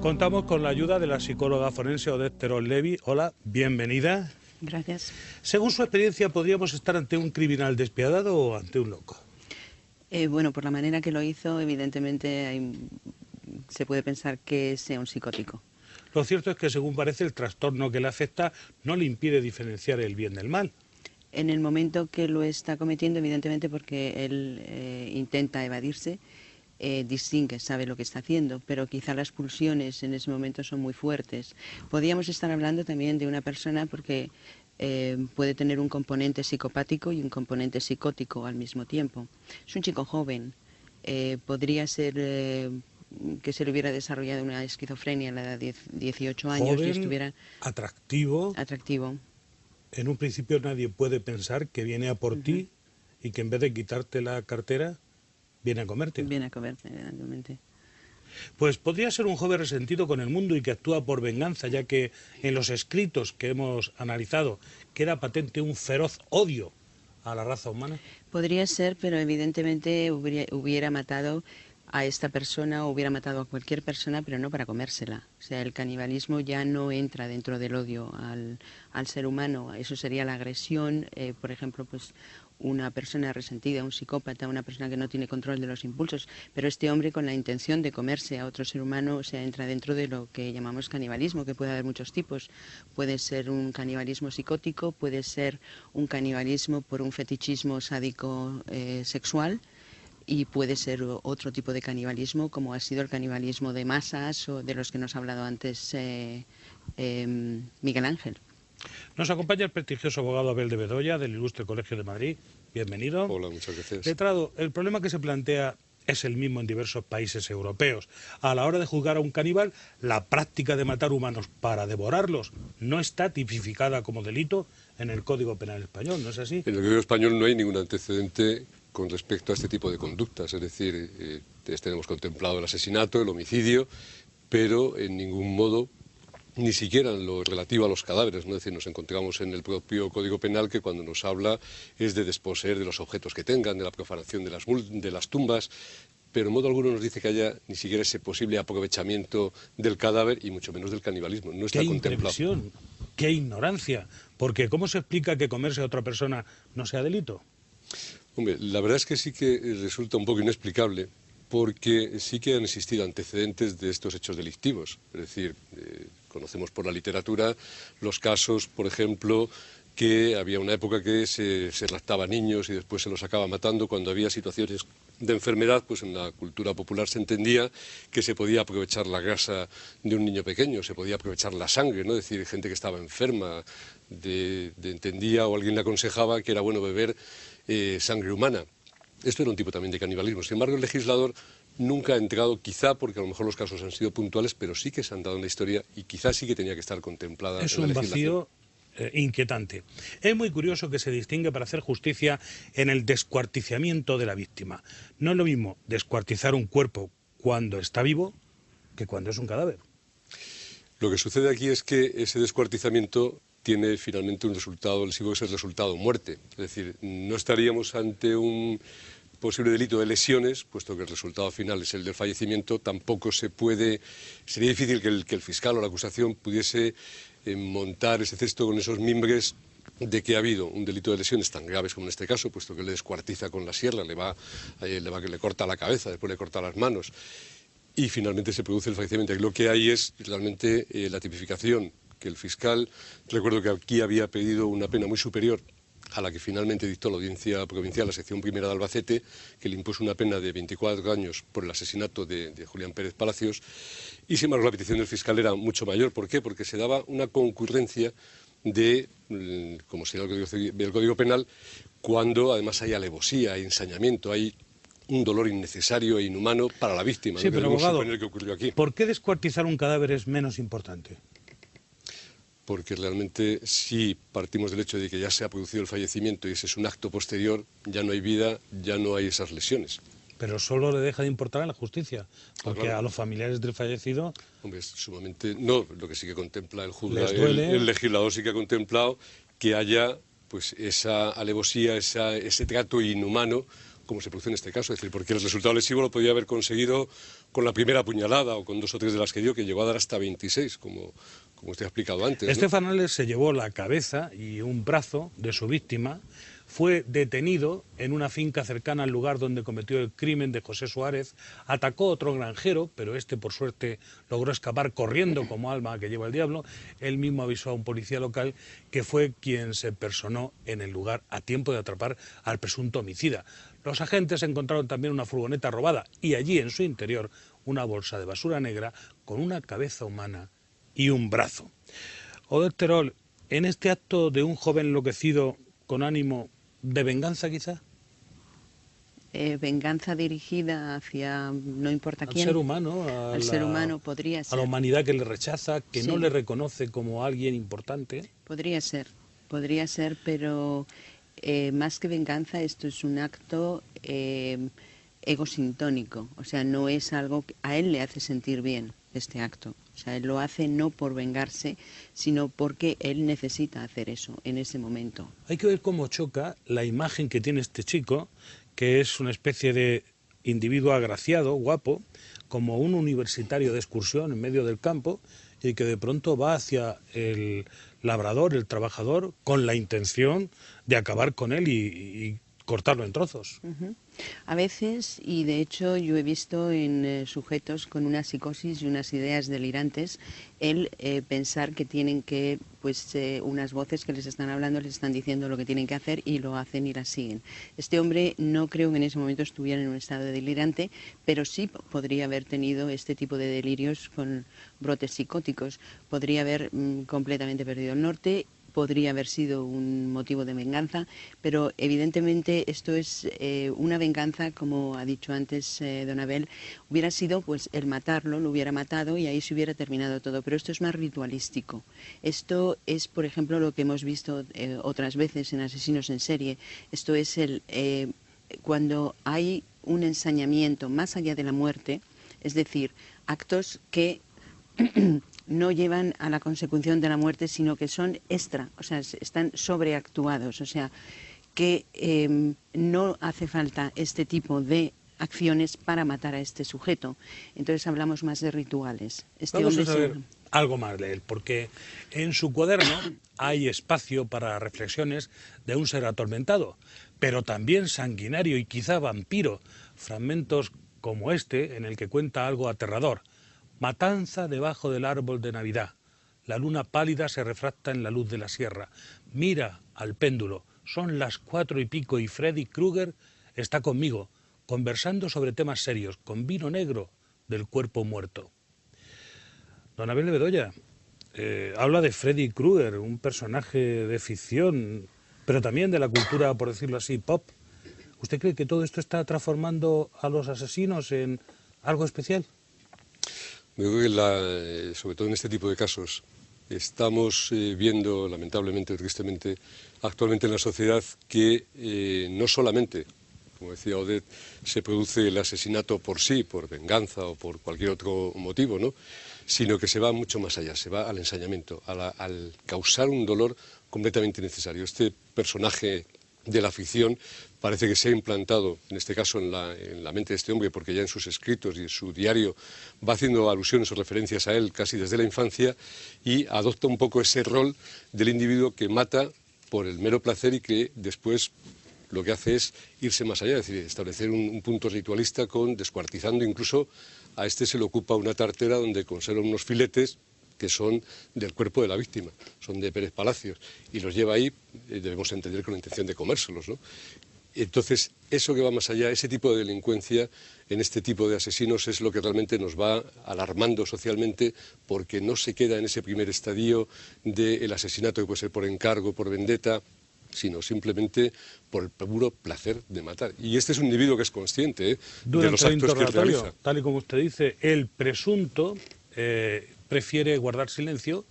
Contamos con la ayuda de la psicóloga forense Odette Terol Levy. Hola, bienvenida. Gracias. Según su experiencia, ¿podríamos estar ante un criminal despiadado o ante un loco? Bueno, por la manera que lo hizo, evidentemente se puede pensar que sea un psicótico. Lo cierto es que, según parece, el trastorno que le afecta no le impide diferenciar el bien del mal. En el momento que lo está cometiendo, evidentemente porque él intenta evadirse, distingue, sabe lo que está haciendo, pero quizá las pulsiones en ese momento son muy fuertes. Podríamos estar hablando también de una persona porque puede tener un componente psicopático y un componente psicótico al mismo tiempo. Es un chico joven, podría ser que se le hubiera desarrollado una esquizofrenia a la edad de 18 años joven, y estuviera atractivo. En un principio nadie puede pensar que viene a por ti y que en vez de quitarte la cartera, viene a comerte. Viene a comerte, evidentemente. Pues podría ser un joven resentido con el mundo y que actúa por venganza, ya que en los escritos que hemos analizado queda patente un feroz odio a la raza humana. Podría ser, pero evidentemente hubiera matado a esta persona o hubiera matado a cualquier persona, pero no para comérsela. O sea, el canibalismo ya no entra dentro del odio al ser humano. Eso sería la agresión, por ejemplo, pues una persona resentida, un psicópata, una persona que no tiene control de los impulsos. Pero este hombre con la intención de comerse a otro ser humano, o sea, entra dentro de lo que llamamos canibalismo, que puede haber muchos tipos. Puede ser un canibalismo psicótico, puede ser un canibalismo por un fetichismo sádico sexual, y puede ser otro tipo de canibalismo, como ha sido el canibalismo de masas o de los que nos ha hablado antes Miguel Ángel. Nos acompaña el prestigioso abogado Abel de Bedoya, del Ilustre Colegio de Madrid. Bienvenido. Hola, muchas gracias. Letrado, el problema que se plantea es el mismo en diversos países europeos. A la hora de juzgar a un caníbal, la práctica de matar humanos para devorarlos no está tipificada como delito en el Código Penal español, ¿no es así? En el Código español no hay ningún antecedente con respecto a este tipo de conductas, es decir, tenemos contemplado el asesinato, el homicidio, pero en ningún modo, ni siquiera en lo relativo a los cadáveres, ¿no? Es decir, nos encontramos en el propio Código Penal que cuando nos habla es de desposeer de los objetos que tengan, de la profanación de las tumbas, pero en modo alguno nos dice que haya ni siquiera ese posible aprovechamiento del cadáver y mucho menos del canibalismo. No está contemplado. ¡Qué imprevisión! ¡Qué ignorancia! Porque ¿cómo se explica que comerse a otra persona no sea delito? Hombre, la verdad es que sí que resulta un poco inexplicable, porque sí que han existido antecedentes de estos hechos delictivos. Es decir, conocemos por la literatura los casos, por ejemplo, que había una época que se raptaba niños y después se los acaba matando. Cuando había situaciones de enfermedad, pues en la cultura popular se entendía que se podía aprovechar la grasa de un niño pequeño, se podía aprovechar la sangre, ¿no? Es decir, gente que estaba enferma, entendía o alguien le aconsejaba que era bueno beber sangre humana. Esto era un tipo también de canibalismo. Sin embargo, el legislador nunca ha entrado, quizá porque a lo mejor los casos han sido puntuales, pero sí que se han dado en la historia y quizá sí que tenía que estar contemplada es en la legislación. Un vacío inquietante. Es muy curioso que se distingue para hacer justicia en el descuartizamiento de la víctima. No es lo mismo descuartizar un cuerpo cuando está vivo que cuando es un cadáver. Lo que sucede aquí es que ese descuartizamiento tiene finalmente un resultado lesivo, que es el resultado muerte. Es decir, no estaríamos ante un posible delito de lesiones, puesto que el resultado final es el del fallecimiento. Tampoco sería difícil que el fiscal o la acusación pudiese montar ese cesto con esos mimbres de que ha habido un delito de lesiones tan graves como en este caso, puesto que le descuartiza con la sierra, le corta la cabeza, después le corta las manos y finalmente se produce el fallecimiento. Y lo que hay es realmente la tipificación que el fiscal, recuerdo que aquí había pedido una pena muy superior a la que finalmente dictó la Audiencia Provincial, la sección primera de Albacete, que le impuso una pena de 24 años por el asesinato de Julián Pérez Palacios, y sin embargo la petición del fiscal era mucho mayor. ¿Por qué? Porque se daba una concurrencia de, como sería el Código Penal, cuando además hay alevosía, hay ensañamiento, hay un dolor innecesario e inhumano para la víctima. Sí, pero abogado, que ocurrió aquí. ¿Por qué descuartizar un cadáver es menos importante? Porque realmente si partimos del hecho de que ya se ha producido el fallecimiento y ese es un acto posterior, ya no hay vida, ya no hay esas lesiones. Pero solo le deja de importar a la justicia, porque a los familiares del fallecido... Hombre, es sumamente... No, lo que sí que contempla el juzgado, duele. El legislador sí que ha contemplado que haya pues esa alevosía, ese trato inhumano, como se produce en este caso. Es decir, porque el resultado lesivo lo podía haber conseguido con la primera puñalada o con 2 o 3 de las que dio, que llegó a dar hasta 26, como usted ha explicado antes, ¿no? Fernández se llevó la cabeza y un brazo de su víctima, fue detenido en una finca cercana al lugar donde cometió el crimen de José Suárez, atacó a otro granjero, pero este por suerte logró escapar corriendo como alma que lleva el diablo. Él mismo avisó a un policía local que fue quien se personó en el lugar a tiempo de atrapar al presunto homicida. Los agentes encontraron también una furgoneta robada y allí en su interior una bolsa de basura negra con una cabeza humana y un brazo. Odette Terol, en este acto de un joven enloquecido con ánimo de venganza quizá. Venganza dirigida hacia no importa quién. Al ser humano. Al ser humano podría ser. A la humanidad que le rechaza, que sí, no le reconoce como alguien importante. Podría ser, pero más que venganza esto es un acto egosintónico. O sea, no es algo que a él le hace sentir bien este acto. O sea, él lo hace no por vengarse, sino porque él necesita hacer eso en ese momento. Hay que ver cómo choca la imagen que tiene este chico, que es una especie de individuo agraciado, guapo, como un universitario de excursión en medio del campo, y que de pronto va hacia el labrador, el trabajador, con la intención de acabar con él y cortarlo en trozos. A veces, y de hecho yo he visto en sujetos con una psicosis y unas ideas delirantes, el pensar que tienen que, unas voces que les están hablando, les están diciendo lo que tienen que hacer y lo hacen y las siguen. Este hombre no creo que en ese momento estuviera en un estado delirante, pero sí podría haber tenido este tipo de delirios con brotes psicóticos, podría haber completamente perdido el norte. Podría haber sido un motivo de venganza, pero evidentemente esto es una venganza, como ha dicho antes don Abel, hubiera sido el matarlo, lo hubiera matado y ahí se hubiera terminado todo, pero esto es más ritualístico. Esto es, por ejemplo, lo que hemos visto otras veces en asesinos en serie. Esto es cuando hay un ensañamiento más allá de la muerte, es decir, actos que no llevan a la consecución de la muerte, sino que son extra, o sea, están sobreactuados, o sea, que no hace falta este tipo de acciones para matar a este sujeto. Entonces hablamos más de rituales. Vamos a saber algo más de él, porque en su cuaderno hay espacio para reflexiones de un ser atormentado, pero también sanguinario y quizá vampiro, fragmentos como este en el que cuenta algo aterrador. Matanza debajo del árbol de Navidad. La luna pálida se refracta en la luz de la sierra. Mira al péndulo. Son las 4 y pico y Freddy Krueger está conmigo, conversando sobre temas serios, con vino negro del cuerpo muerto. Don Abel de Bedoya habla de Freddy Krueger, un personaje de ficción, pero también de la cultura, por decirlo así, pop. ¿Usted cree que todo esto está transformando a los asesinos en algo especial? Me creo que sobre todo en este tipo de casos estamos viendo, lamentablemente, tristemente, actualmente en la sociedad que no solamente, como decía Odette, se produce el asesinato por sí, por venganza o por cualquier otro motivo, ¿no?, sino que se va mucho más allá, se va al ensañamiento, al causar un dolor completamente innecesario. Este personaje de la ficción parece que se ha implantado, en este caso en la mente de este hombre, porque ya en sus escritos y en su diario va haciendo alusiones o referencias a él casi desde la infancia y adopta un poco ese rol del individuo que mata por el mero placer y que después lo que hace es irse más allá, es decir, establecer un punto ritualista descuartizando incluso a este se le ocupa una tartera donde conserva unos filetes que son del cuerpo de la víctima, son de Pérez Palacios, y los lleva ahí, debemos entender, con la intención de comérselos, ¿no? Entonces, eso que va más allá, ese tipo de delincuencia en este tipo de asesinos es lo que realmente nos va alarmando socialmente, porque no se queda en ese primer estadio del asesinato que puede ser por encargo, por vendetta, sino simplemente por el puro placer de matar. Y este es un individuo que es consciente de los actos que realiza. Tal y como usted dice, el presunto prefiere guardar silencio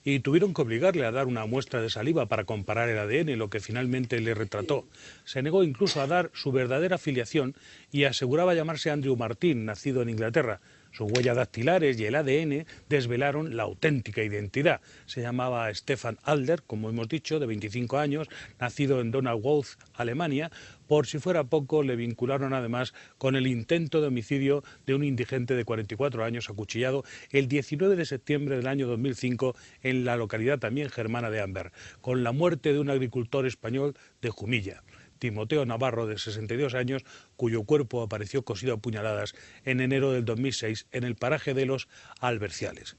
y tuvieron que obligarle a dar una muestra de saliva para comparar el ADN, lo que finalmente le retrató. Se negó incluso a dar su verdadera filiación y aseguraba llamarse Andrew Martin, nacido en Inglaterra. Sus huellas dactilares y el ADN desvelaron la auténtica identidad. Se llamaba Stefan Adler, como hemos dicho, de 25 años, nacido en Donauwörth, Alemania. Por si fuera poco, le vincularon además con el intento de homicidio de un indigente de 44 años acuchillado el 19 de septiembre del año 2005 en la localidad también germana de Amber, con la muerte de un agricultor español de Jumilla, Timoteo Navarro, de 62 años, cuyo cuerpo apareció cosido a puñaladas en enero del 2006 en el paraje de los Alberciales.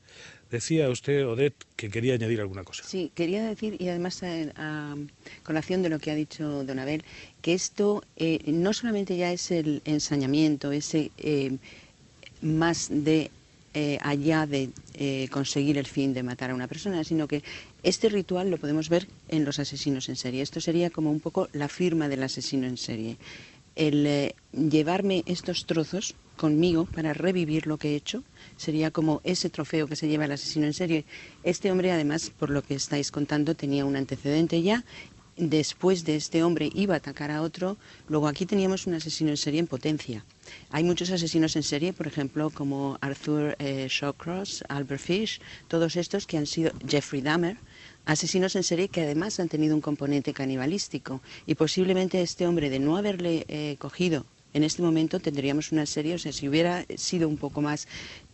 Decía usted, Odette, que quería añadir alguna cosa. Sí, quería decir, y además a colación de lo que ha dicho don Abel, que esto no solamente ya es el ensañamiento, ese más de allá de conseguir el fin de matar a una persona, sino que este ritual lo podemos ver en los asesinos en serie. Esto sería como un poco la firma del asesino en serie. El llevarme estos trozos conmigo para revivir lo que he hecho sería como ese trofeo que se lleva el asesino en serie. Este hombre, además, por lo que estáis contando, tenía un antecedente ya. Después de este hombre iba a atacar a otro. Luego aquí teníamos un asesino en serie en potencia. Hay muchos asesinos en serie, por ejemplo, como Arthur Shawcross, Albert Fish, todos estos que han sido Jeffrey Dahmer, asesinos en serie que además han tenido un componente canibalístico. Y posiblemente este hombre, de no haberle cogido en este momento, tendríamos una serie, o sea, si hubiera sido un poco más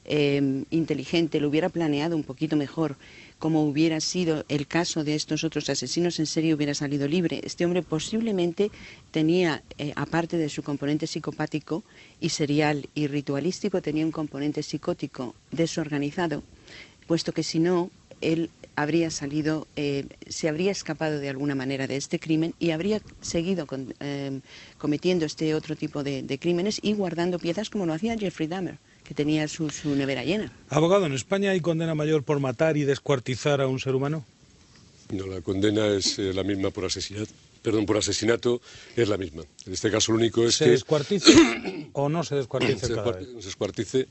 inteligente, lo hubiera planeado un poquito mejor, como hubiera sido el caso de estos otros asesinos en serie, hubiera salido libre. Este hombre posiblemente tenía, aparte de su componente psicopático y serial y ritualístico, tenía un componente psicótico desorganizado, puesto que si no, él habría salido, se habría escapado de alguna manera de este crimen y habría seguido cometiendo este otro tipo de crímenes y guardando piezas como lo hacía Jeffrey Dahmer, que tenía su nevera llena. Abogado, ¿en España hay condena mayor por matar y descuartizar a un ser humano? No, la condena es la misma por asesinato. Perdón, por asesinato es la misma. En este caso lo único es ¿Se que... descuartice o no se descuartice el cadáver? Se descuartice.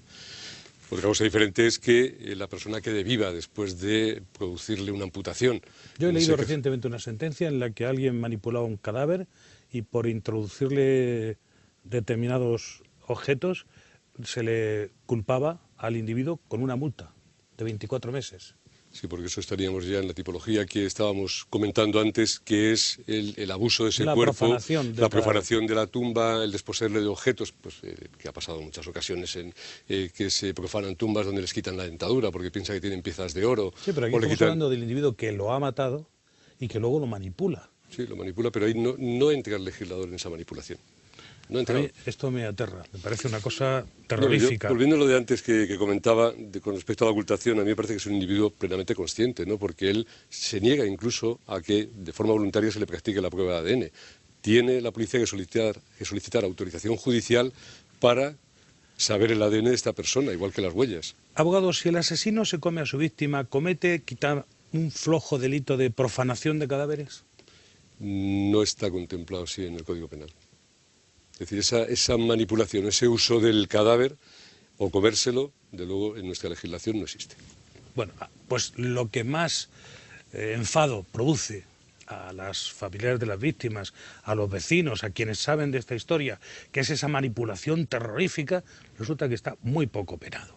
Otra cosa diferente es que la persona quede viva después de producirle una amputación. Yo he leído recientemente una sentencia en la que alguien manipulaba un cadáver y por introducirle determinados objetos se le culpaba al individuo con una multa de 24 meses. Sí, porque eso estaríamos ya en la tipología que estábamos comentando antes, que es el abuso de ese cuerpo, la profanación de la tumba, el desposeerle de objetos, pues, que ha pasado en muchas ocasiones, que se profanan tumbas donde les quitan la dentadura porque piensan que tienen piezas de oro. Sí, pero aquí estamos hablando del individuo que lo ha matado y que luego lo manipula. Sí, lo manipula, pero ahí no entra el legislador en esa manipulación. No a mí esto me aterra, me parece una cosa terrorífica. No, volviendo a lo de antes que comentaba con respecto a la ocultación, a mí me parece que es un individuo plenamente consciente, ¿no? Porque él se niega incluso a que de forma voluntaria se le practique la prueba de ADN. Tiene la policía que solicitar autorización judicial para saber el ADN de esta persona, igual que las huellas. Abogado, si el asesino se come a su víctima, ¿comete quizá un flojo delito de profanación de cadáveres? No está contemplado así en el Código Penal. Es decir, esa manipulación, ese uso del cadáver o comérselo, de luego en nuestra legislación no existe. Bueno, pues lo que más enfado produce a las familiares de las víctimas, a los vecinos, a quienes saben de esta historia, que es esa manipulación terrorífica, resulta que está muy poco penado.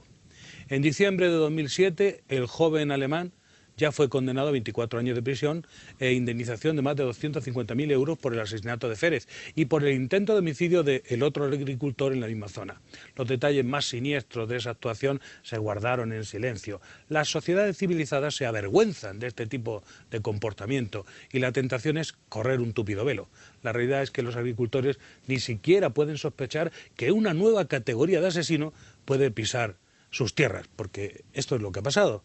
En diciembre de 2007, el joven alemán ya fue condenado a 24 años de prisión e indemnización de más de 250.000 euros por el asesinato de Férez y por el intento de homicidio del otro agricultor en la misma zona. Los detalles más siniestros de esa actuación se guardaron en silencio. Las sociedades civilizadas se avergüenzan de este tipo de comportamiento y la tentación es correr un tupido velo. La realidad es que los agricultores ni siquiera pueden sospechar que una nueva categoría de asesino puede pisar sus tierras, porque esto es lo que ha pasado.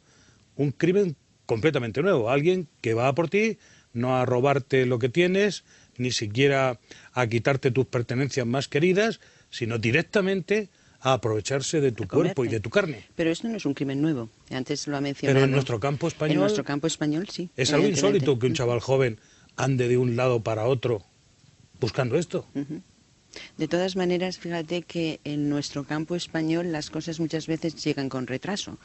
un crimen completamente nuevo. Alguien que va a por ti, no a robarte lo que tienes, ni siquiera a quitarte tus pertenencias más queridas, sino directamente a aprovecharse de tu cuerpo y de tu carne. Pero esto no es un crimen nuevo, antes lo ha mencionado. Pero en nuestro campo español... En nuestro campo español, sí. Es algo insólito que un chaval joven ande de un lado para otro buscando esto. De todas maneras, fíjate que en nuestro campo español las cosas muchas veces llegan con retraso.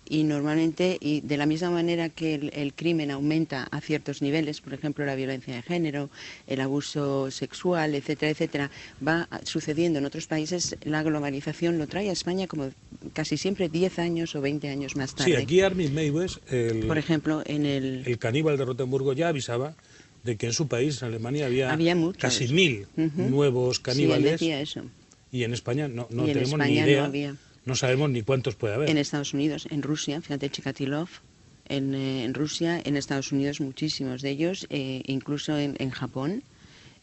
Y normalmente, y de la misma manera que el crimen aumenta a ciertos niveles, por ejemplo la violencia de género, el abuso sexual, etcétera, etcétera, va sucediendo en otros países, la globalización lo trae a España como casi siempre 10 años o 20 años más tarde. Sí, aquí Armin Meiwes, por ejemplo, el caníbal de Rotemburgo, ya avisaba de que en su país, en Alemania, había casi 1000 nuevos caníbales. Sí, él decía eso. Y en España no y en tenemos España ni idea. No había. No sabemos ni cuántos puede haber. En Estados Unidos, en Rusia, fíjate, Chikatilo, en Rusia, en Estados Unidos muchísimos de ellos, incluso en Japón,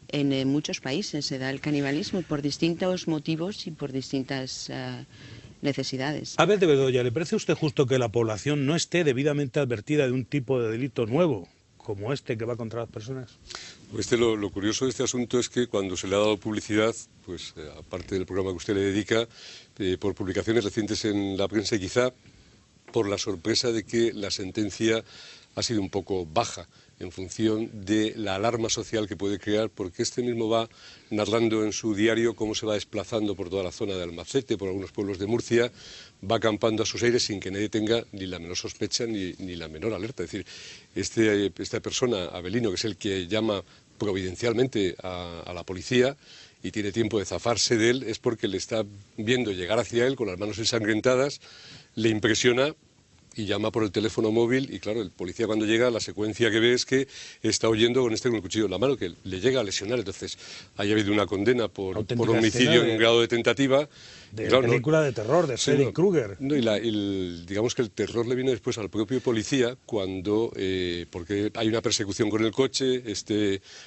en muchos países se da el canibalismo por distintos motivos y por distintas necesidades. Abel de Bedoya, ¿le parece a usted justo que la población no esté debidamente advertida de un tipo de delito nuevo, como este que va contra las personas? Pues lo curioso de este asunto es que cuando se le ha dado publicidad, pues aparte del programa que usted le dedica, por publicaciones recientes en la prensa y quizá por la sorpresa de que la sentencia ha sido un poco baja en función de la alarma social que puede crear, porque este mismo va narrando en su diario cómo se va desplazando por toda la zona de Albacete, por algunos pueblos de Murcia, va acampando a sus aires sin que nadie tenga ni la menor sospecha ni la menor alerta. Es decir, esta persona, Avelino, que es el que llama providencialmente a la policía y tiene tiempo de zafarse de él, es porque le está viendo llegar hacia él con las manos ensangrentadas, le impresiona y llama por el teléfono móvil y claro, el policía cuando llega, la secuencia que ve es que está huyendo con el cuchillo en la mano, que le llega a lesionar. Entonces, haya habido una condena por homicidio en grado de tentativa. De película de terror, de Freddy Krueger. No, digamos que el terror le viene después al propio policía cuando, porque hay una persecución con el coche,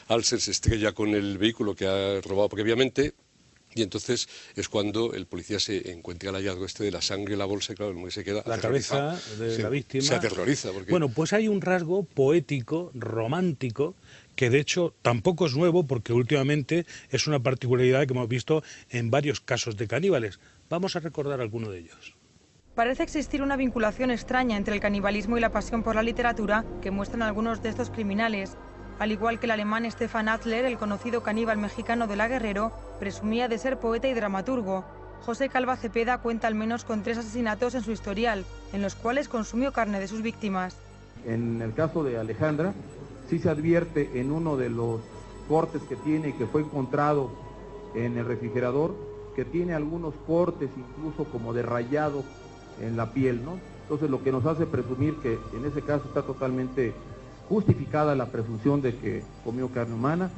Alser se estrella con el vehículo que ha robado previamente. Y entonces es cuando el policía se encuentra el hallazgo de la sangre en la bolsa y claro, el hombre se queda la cabeza de la víctima. Se aterroriza. Porque... Bueno, pues hay un rasgo poético, romántico, que de hecho tampoco es nuevo porque últimamente es una particularidad que hemos visto en varios casos de caníbales. Vamos a recordar alguno de ellos. Parece existir una vinculación extraña entre el canibalismo y la pasión por la literatura que muestran algunos de estos criminales. Al igual que el alemán Stefan Adler, el conocido caníbal mexicano de La Guerrero, presumía de ser poeta y dramaturgo. José Calva Cepeda cuenta al menos con 3 asesinatos en su historial, en los cuales consumió carne de sus víctimas. En el caso de Alejandra, sí se advierte en uno de los cortes que tiene y que fue encontrado en el refrigerador, que tiene algunos cortes incluso como de rayado en la piel, ¿no? Entonces lo que nos hace presumir que en ese caso está totalmente justificada la presunción de que comió carne humana.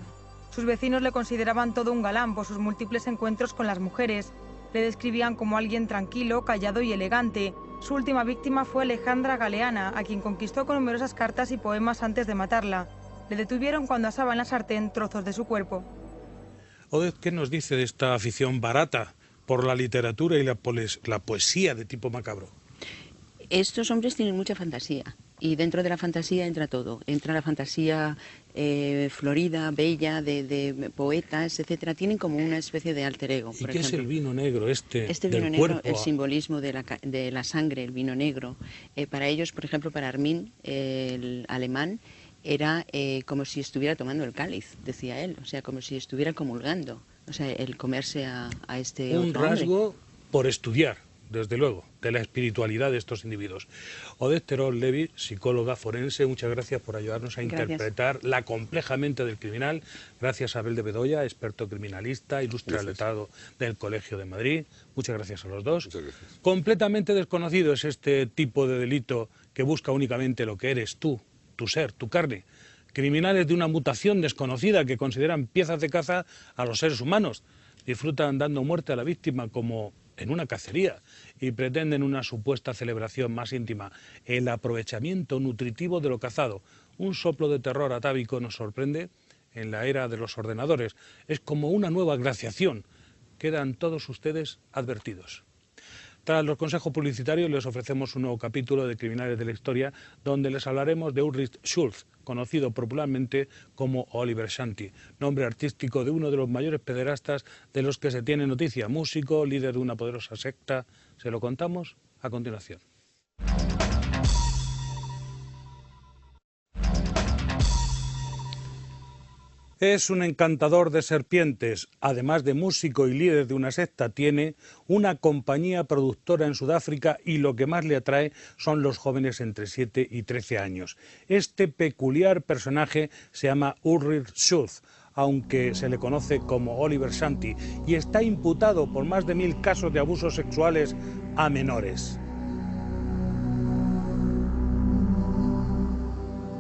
Sus vecinos le consideraban todo un galán por sus múltiples encuentros con las mujeres. Le describían como alguien tranquilo, callado y elegante. Su última víctima fue Alejandra Galeana, a quien conquistó con numerosas cartas y poemas antes de matarla. Le detuvieron cuando asaba en la sartén trozos de su cuerpo. Oded, ¿qué nos dice de esta afición barata por la literatura y la poesía de tipo macabro? Estos hombres tienen mucha fantasía. Y dentro de la fantasía entra todo. Entra la fantasía florida, bella, de poetas, etcétera. Tienen como una especie de alter ego. ¿Y qué es el vino negro Este vino del negro, cuerpo? el simbolismo de la sangre, el vino negro. Para ellos, por ejemplo, para Armin, el alemán, era como si estuviera tomando el cáliz, decía él. O sea, como si estuviera comulgando. O sea, el comerse a este un otro rasgo hombre. Por estudiar, desde luego, de la espiritualidad de estos individuos. Oded Terol-Levi, psicóloga forense, muchas gracias por ayudarnos a interpretar la compleja mente del criminal. Gracias a Abel de Bedoya, experto criminalista, ilustre letrado del Colegio de Madrid. Muchas gracias a los dos. Completamente desconocido es este tipo de delito que busca únicamente lo que eres tú, tu ser, tu carne. Criminales de una mutación desconocida que consideran piezas de caza a los seres humanos. Disfrutan dando muerte a la víctima como en una cacería y pretenden una supuesta celebración más íntima, el aprovechamiento nutritivo de lo cazado. Un soplo de terror atávico nos sorprende en la era de los ordenadores. Es como una nueva glaciación. Quedan todos ustedes advertidos. Tras los consejos publicitarios les ofrecemos un nuevo capítulo de Criminales de la Historia, donde les hablaremos de Ulrich Schulz, conocido popularmente como Oliver Shanti, nombre artístico de uno de los mayores pederastas de los que se tiene noticia, músico, líder de una poderosa secta. Se lo contamos a continuación. Es un encantador de serpientes. Además de músico y líder de una secta, tiene una compañía productora en Sudáfrica y lo que más le atrae son los jóvenes entre 7 y 13 años. Este peculiar personaje se llama Ulrich Schulz, aunque se le conoce como Oliver Shanti, y está imputado por más de 1000 casos de abusos sexuales a menores.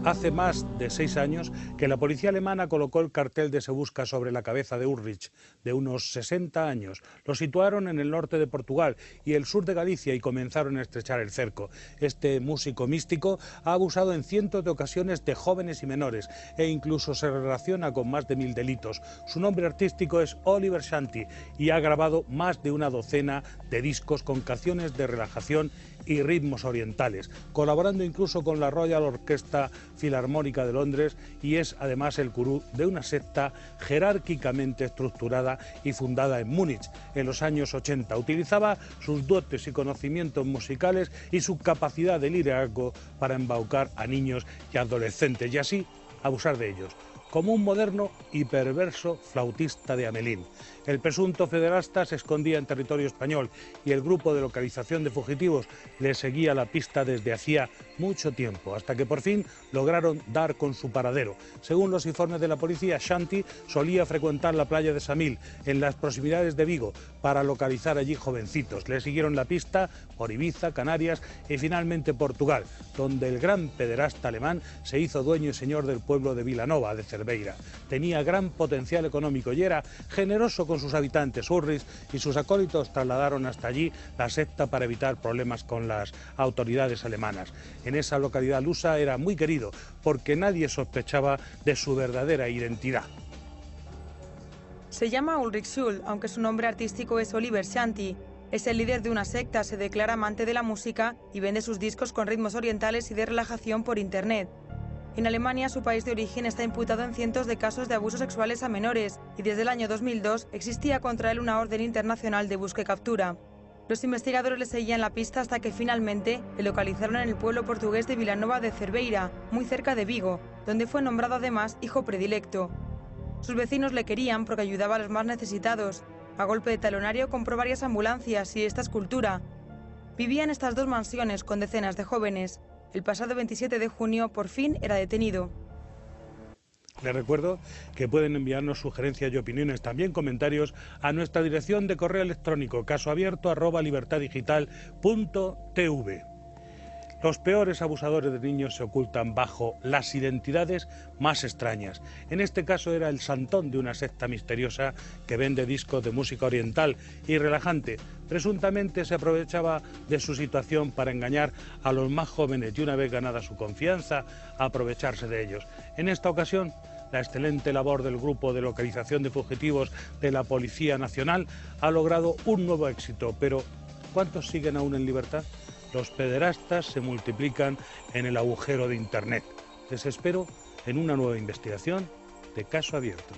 Hace más de 6 años que la policía alemana colocó el cartel de Se busca sobre la cabeza de Ulrich, de unos 60 años. Lo situaron en el norte de Portugal y el sur de Galicia y comenzaron a estrechar el cerco. Este músico místico ha abusado en cientos de ocasiones de jóvenes y menores e incluso se relaciona con más de 1000 delitos. Su nombre artístico es Oliver Shanti y ha grabado más de una docena de discos con canciones de relajación y ritmos orientales, colaborando incluso con la Royal Orquesta Filarmónica de Londres, y es además el gurú de una secta jerárquicamente estructurada y fundada en Múnich en los años 80. Utilizaba sus dotes y conocimientos musicales y su capacidad de liderazgo para embaucar a niños y adolescentes y así abusar de ellos, como un moderno y perverso flautista de Hamelín. El presunto pederasta se escondía en territorio español y el grupo de localización de fugitivos le seguía la pista desde hacía mucho tiempo, hasta que por fin lograron dar con su paradero. Según los informes de la policía, Shanti solía frecuentar la playa de Samil, en las proximidades de Vigo, para localizar allí jovencitos. Le siguieron la pista por Ibiza, Canarias y finalmente Portugal, donde el gran pederasta alemán se hizo dueño y señor del pueblo de Vilanova de Cerveira. Tenía gran potencial económico y era generoso con sus habitantes. Ulrich y sus acólitos trasladaron hasta allí la secta para evitar problemas con las autoridades alemanas. En esa localidad lusa era muy querido porque nadie sospechaba de su verdadera identidad. Se llama Ulrich Schulz, aunque su nombre artístico es Oliver Shanti. Es el líder de una secta, se declara amante de la música y vende sus discos con ritmos orientales y de relajación por internet. En Alemania, su país de origen, está imputado en cientos de casos de abusos sexuales a menores y desde el año 2002 existía contra él una orden internacional de busca y captura. Los investigadores le seguían la pista hasta que finalmente le localizaron en el pueblo portugués de Vilanova de Cerveira, muy cerca de Vigo, donde fue nombrado además hijo predilecto. Sus vecinos le querían porque ayudaba a los más necesitados. A golpe de talonario compró varias ambulancias y esta escultura. Vivía en estas 2 mansiones con decenas de jóvenes. El pasado 27 de junio, por fin, era detenido. Les recuerdo que pueden enviarnos sugerencias y opiniones, también comentarios, a nuestra dirección de correo electrónico casoabierto@libertadigital.tv. Los peores abusadores de niños se ocultan bajo las identidades más extrañas. En este caso era el santón de una secta misteriosa que vende discos de música oriental y relajante. Presuntamente se aprovechaba de su situación para engañar a los más jóvenes y una vez ganada su confianza, aprovecharse de ellos. En esta ocasión, la excelente labor del grupo de localización de fugitivos de la Policía Nacional ha logrado un nuevo éxito, pero ¿cuántos siguen aún en libertad? Los pederastas se multiplican en el agujero de Internet. Les espero en una nueva investigación de Caso Abierto.